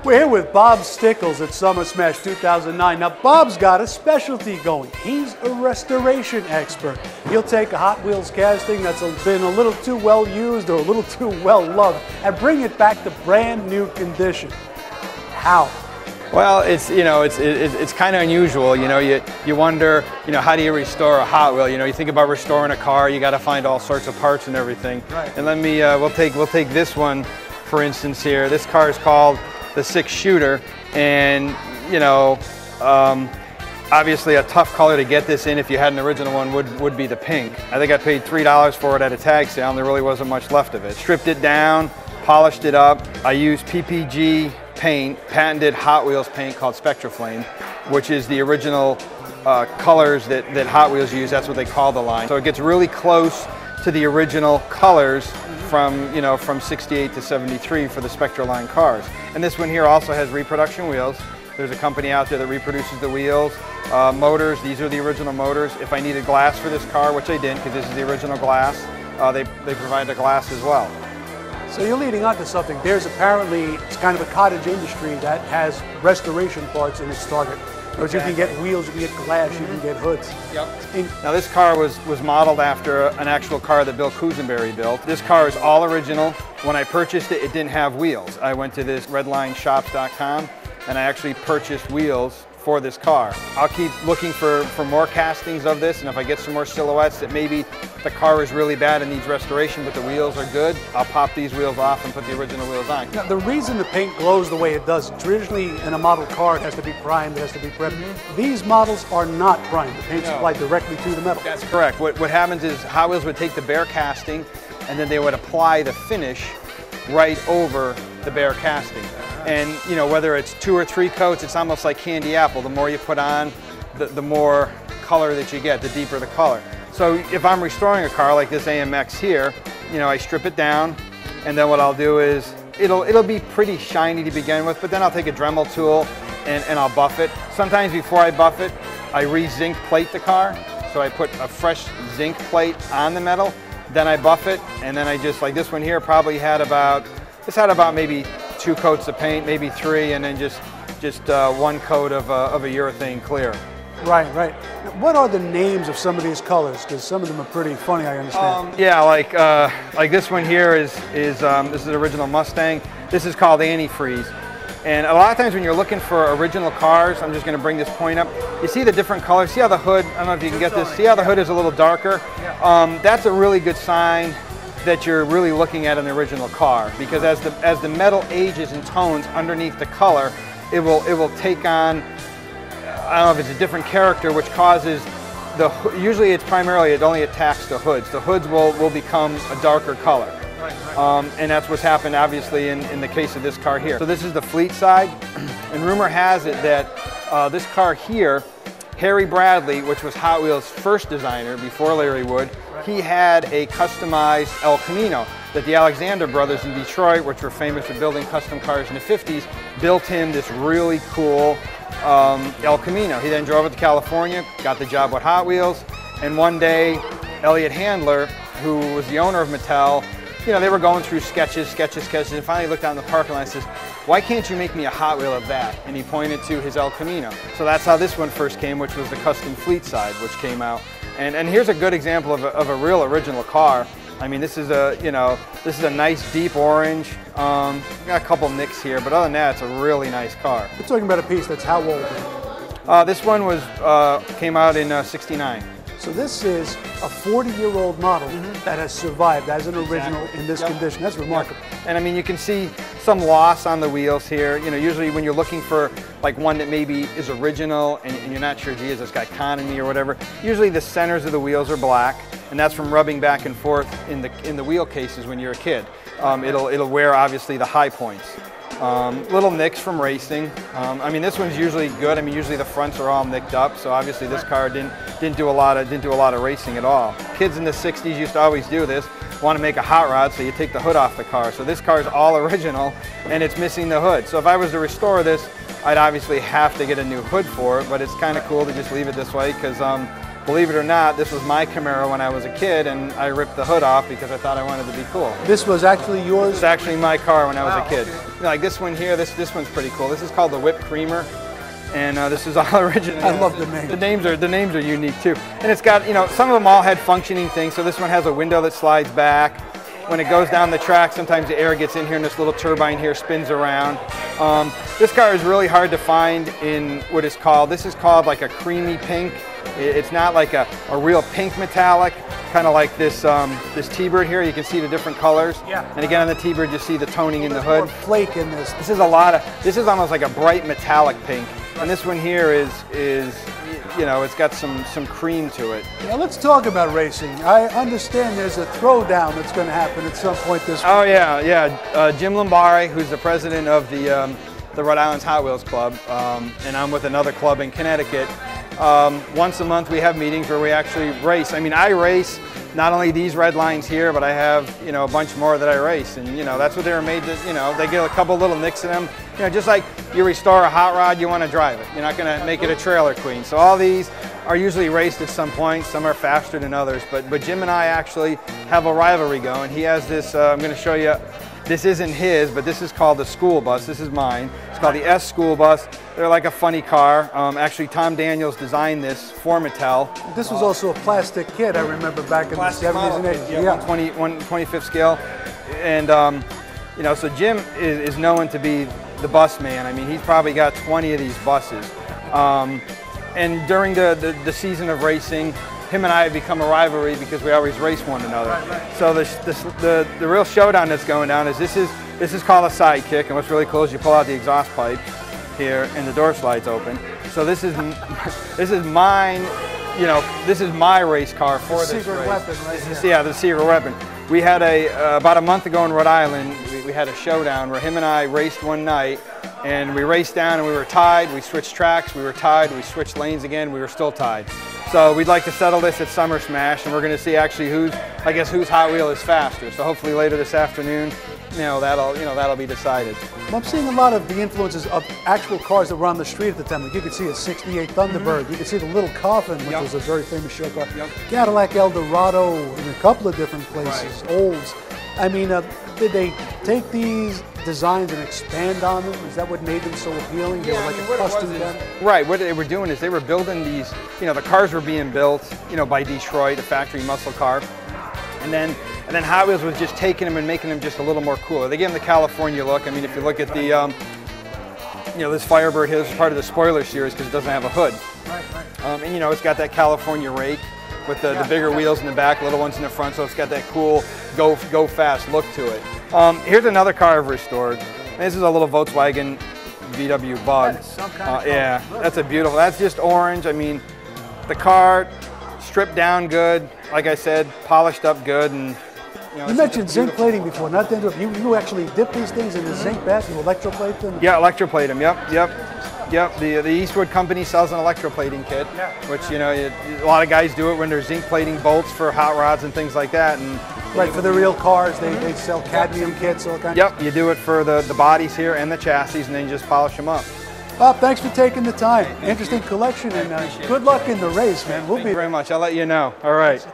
We're here with Bob Stickles at Summer Smash 2009. Now, Bob's got a specialty going. He's a restoration expert. He'll take a Hot Wheels casting that's been a little too well used or a little too well loved and bring it back to brand new condition. How? Well, it's kind of unusual. You wonder, how do you restore a Hot Wheel? You think about restoring a car, you got to find all sorts of parts and everything. Right. And we'll take this one, for instance here. This car is called the 6-shooter, and obviously a tough color to get this in if you had an original one would be the pink. I think I paid $3 for it at a tag sale and there really wasn't much left of it. Stripped it down, polished it up. I used PPG paint, patented Hot Wheels paint called Spectraflame, which is the original colors that Hot Wheels use. That's what they call the line. So it gets really close to the original colors from 68 to 73 for the Spectra line cars. And this one here also has reproduction wheels. There's a company out there that reproduces the wheels. Motors, these are the original motors. If I needed glass for this car, which I didn't because this is the original glass, they provide the glass as well. So you're leading on to something. There's apparently, it's kind of a cottage industry that has restoration parts in its target. Because you can get wheels, you can get glass, you can get hoods. Yep. Now this car was modeled after an actual car that Bill Kuzenberry built. This car is all original. When I purchased it, it didn't have wheels. I went to this redlineshops.com and I actually purchased wheels for this car. I'll keep looking for more castings of this, and if I get some more silhouettes that maybe the car is really bad and needs restoration but the wheels are good, I'll pop these wheels off and put the original wheels on. Now, the reason the paint glows the way it does, traditionally in a model car it has to be primed, it has to be prepped. These models are not primed. The paint's applied directly to the metal. That's correct. What happens is Hot Wheels would take the bare casting and then they would apply the finish right over the bare casting. And whether it's 2 or 3 coats, it's almost like candy apple. The more you put on, the more color that you get, the deeper the color. So if I'm restoring a car like this AMX here, I strip it down, and then what I'll do is, it'll be pretty shiny to begin with, but then I'll take a Dremel tool and I'll buff it. Sometimes before I buff it, I re-zinc plate the car. So I put a fresh zinc plate on the metal, then I buff it, and then I just, like this one here probably had about maybe 2 coats of paint, maybe 3, and then just 1 coat of a urethane clear. Right, right. What are the names of some of these colors? Because some of them are pretty funny, I understand. Yeah, like this one here is this is an original Mustang. This is called antifreeze. And a lot of times when you're looking for original cars, I'm just going to bring this point up. You see the different colors. See how the hood, I don't know if you can get this, see how the hood is a little darker? That's a really good sign that you're really looking at an original car, because as the metal ages and tones underneath the color, it will take on, I don't know if it's a different character, which causes usually it only attacks the hoods. The hoods will become a darker color. And that's what's happened obviously in the case of this car here. So this is the fleet side, and rumor has it that this car here, Harry Bradley, which was Hot Wheels' first designer before Larry Wood, he had a customized El Camino that the Alexander brothers in Detroit, which were famous for building custom cars in the 50s, built him this really cool El Camino. He then drove it to California, got the job with Hot Wheels, and one day Elliott Handler, who was the owner of Mattel, they were going through sketches, and finally looked out in the parking lot and says, "Why can't you make me a Hot Wheel of that?" And he pointed to his El Camino. So that's how this one first came, which was the custom fleet side, which came out. And here's a good example of a real original car. I mean, this is a nice deep orange. Got a couple nicks here, but other than that, it's a really nice car. We're talking about a piece that's how old? This one came out in '69. So this is a 40-year-old model that has survived as an original in this condition. That's remarkable. And I mean, you can see some loss on the wheels here. Usually when you're looking for like one that maybe is original and you're not sure, gee, is this got economy or whatever, usually the centers of the wheels are black, and that's from rubbing back and forth in the wheel cases when you're a kid. It'll wear obviously the high points. Little nicks from racing. I mean, this one's usually good. I mean, usually the fronts are all nicked up, so obviously this car didn't do a lot of racing at all. Kids in the 60s used to always do this. Want to make a hot rod, so you take the hood off the car. So this car is all original, and it's missing the hood. So if I was to restore this, I'd obviously have to get a new hood for it, but it's kind of cool to just leave it this way because believe it or not, this was my Camaro when I was a kid, and I ripped the hood off because I thought I wanted to be cool. This was actually yours? It's actually my car when I was a kid. Okay. You know, like this one here, this one's pretty cool. This is called the Whipped Creamer, and this is all original. I love the name. The names are unique too, and it's got, you know, some of them all had functioning things. So this one has a window that slides back. When it goes down the track, sometimes the air gets in here, and this little turbine here spins around. This car is really hard to find in what is called, this is called like a creamy pink. It's not like a real pink metallic, kind of like this this T-Bird here. You can see the different colors. Yeah. And again, on the T-Bird, you see the toning in the hood. More flake in this. This is almost like a bright metallic pink. And this one here is you know, it's got some cream to it. Now let's talk about racing. I understand there's a throwdown that's going to happen at some point this week. Oh yeah. Jim Lombari, who's the president of the Rhode Island's Hot Wheels Club, and I'm with another club in Connecticut. Once a month we have meetings where we actually race. I mean, I race not only these Redlines here, but I have, you know, a bunch more that I race, and you know, that's what they were made to, you know, they get a couple little nicks in them. You know, just like you restore a hot rod, you want to drive it. You're not going to make it a trailer queen. So all these are usually raced at some point. Some are faster than others, but Jim and I actually have a rivalry going. He has this, I'm going to show you, this isn't his, but this is called the school bus. This is mine. It's called the S School Bus. They're like a funny car. Actually, Tom Daniels designed this for Mattel. This was also a plastic kit, I remember, back in the 70s and 80s. Yeah, 125th scale. And, you know, so Jim is known to be the bus man. I mean, he's probably got 20 of these buses. And during the season of racing, him and I have become a rivalry because we always race one another. Right. So the real showdown that's going down is this is called a sidekick, and what's really cool is you pull out the exhaust pipe here and the door slides open. So this is mine, you know, this is my race car for this race. Secret weapon, right? Yeah, the secret weapon. We had about a month ago in Rhode Island, we had a showdown where him and I raced one night, and we raced down and we were tied. We switched tracks, we were tied, we switched lanes again, we were still tied. So we'd like to settle this at Summer Smash, and we're going to see actually whose Hot Wheel is faster. So hopefully later this afternoon, that'll be decided. Well, I'm seeing a lot of the influences of actual cars that were on the street at the time. Like you could see a '68 Thunderbird. You could see the Little Coffin, which was a very famous show car. Cadillac Eldorado in a couple of different places. Right. Olds. I mean, did they take these designs and expand on them? Is that what made them so appealing? They were like a custom done? Right. What they were doing is they were building these. You know, the cars were being built, you know, by Detroit, a factory muscle car, and then Hot Wheels was just taking them and making them just a little more cooler. They gave them the California look. I mean, if you look at the, you know, this Firebird here, this is part of the spoiler series because it doesn't have a hood. Right. And you know, it's got that California rake with the bigger wheels in the back, little ones in the front, so it's got that cool go fast look to it. Here's another car I've restored. This is a little Volkswagen VW Bug. That is some kind of yeah, that's a beautiful. That's just orange. I mean, the car stripped down good, like I said, polished up good, and you mentioned zinc plating before. Not to interrupt, you actually dip these things in the zinc bath. You electroplate them. Yeah, electroplate them. Yep. The Eastwood company sells an electroplating kit, which, you know, a lot of guys do it when they're zinc plating bolts for hot rods and things like that. And right, for the real cars, they sell cadmium kits, all kinds. Yep, you do it for the bodies here and the chassis, and then you just polish them up. Bob, thanks for taking the time. Interesting collection, and good luck in the race, man. Thank you very much. I'll let you know. All right.